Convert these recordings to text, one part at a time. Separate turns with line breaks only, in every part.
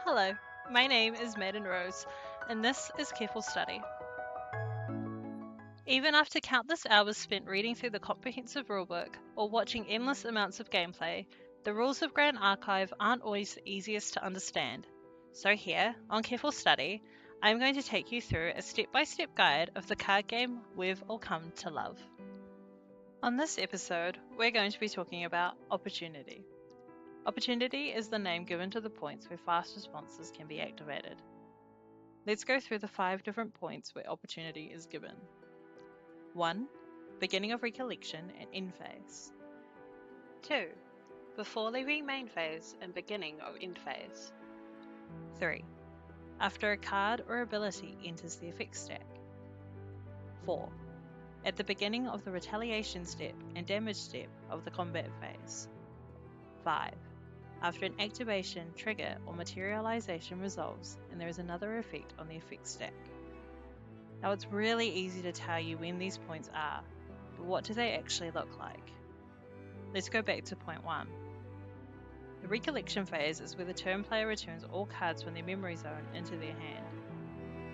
Hello, my name is Maiden Rose, and this is Careful Study. Even after countless hours spent reading through the comprehensive rulebook or watching endless amounts of gameplay, the rules of Grand Archive aren't always the easiest to understand. So here, on Careful Study, I'm going to take you through a step-by-step guide of the card game we've all come to love. On this episode, we're going to be talking about Opportunity. Opportunity is the name given to the points where fast responses can be activated. Let's go through the 5 different points where opportunity is given. 1. Beginning of recollection and end phase. 2. Before leaving main phase and beginning of end phase. 3. After a card or ability enters the effect stack. 4. At the beginning of the retaliation step and damage step of the combat phase. 5. After an activation, trigger, or materialization resolves and there is another effect on the effect stack. Now it's really easy to tell you when these points are, but what do they actually look like? Let's go back to point 1. The recollection phase is where the turn player returns all cards from their memory zone into their hand.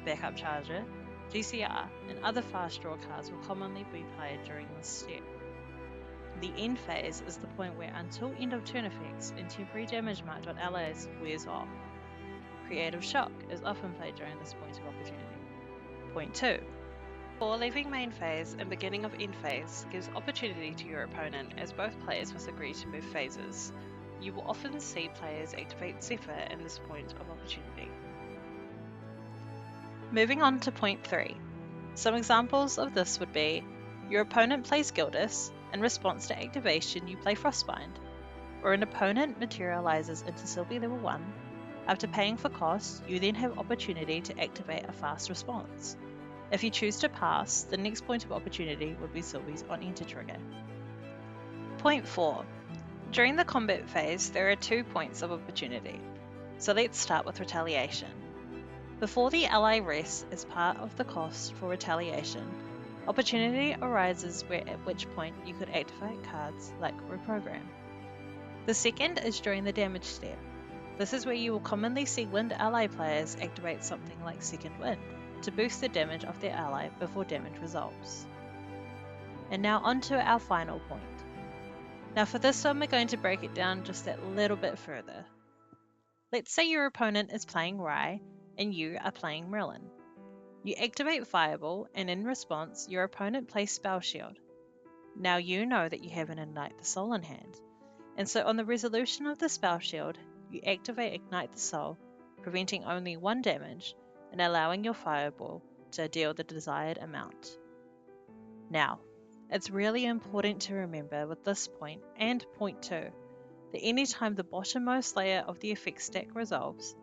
Backup Charger, GCR, and other fast draw cards will commonly be played during this step. The end phase is the point where until end of turn effects and temporary damage marked on allies wears off. Creative Shock is often played during this point of opportunity. Point 2. Before leaving main phase and beginning of end phase gives opportunity to your opponent as both players must agree to move phases. You will often see players activate Zephyr in this point of opportunity. Moving on to point 3. Some examples of this would be your opponent plays Gildas. In response to activation, you play Frostbind, or an opponent materializes into Sylvie level 1. After paying for costs, you then have opportunity to activate a fast response. If you choose to pass, the next point of opportunity would be Sylvie's on-enter trigger. Point 4. During the combat phase, there are 2 points of opportunity. So let's start with retaliation. Before the ally rests as part of the cost for retaliation, opportunity arises at which point you could activate cards like Reprogram. The second is during the damage step. This is where you will commonly see Wind ally players activate something like Second Wind to boost the damage of their ally before damage resolves. And now on to our final point. Now for this one we're going to break it down just that little bit further. Let's say your opponent is playing Rai and you are playing Merlin. You activate Fireball, and in response, your opponent plays Spell Shield. Now you know that you have an Ignite the Soul in hand, and so on the resolution of the Spell Shield, you activate Ignite the Soul, preventing only 1 damage, and allowing your Fireball to deal the desired amount. Now, it's really important to remember with this point and point 2, that anytime the bottommost layer of the effect stack resolves,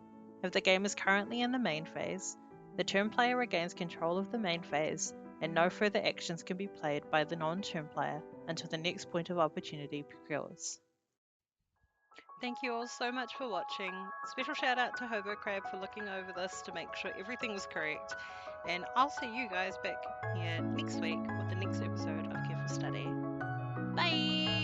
if the game is currently in the main phase, the turn player regains control of the main phase, and no further actions can be played by the non-turn player until the next point of opportunity occurs. Thank you all so much for watching. Special shout out to Hobocrab for looking over this to make sure everything was correct. And I'll see you guys back here next week with the next episode of Careful Study. Bye!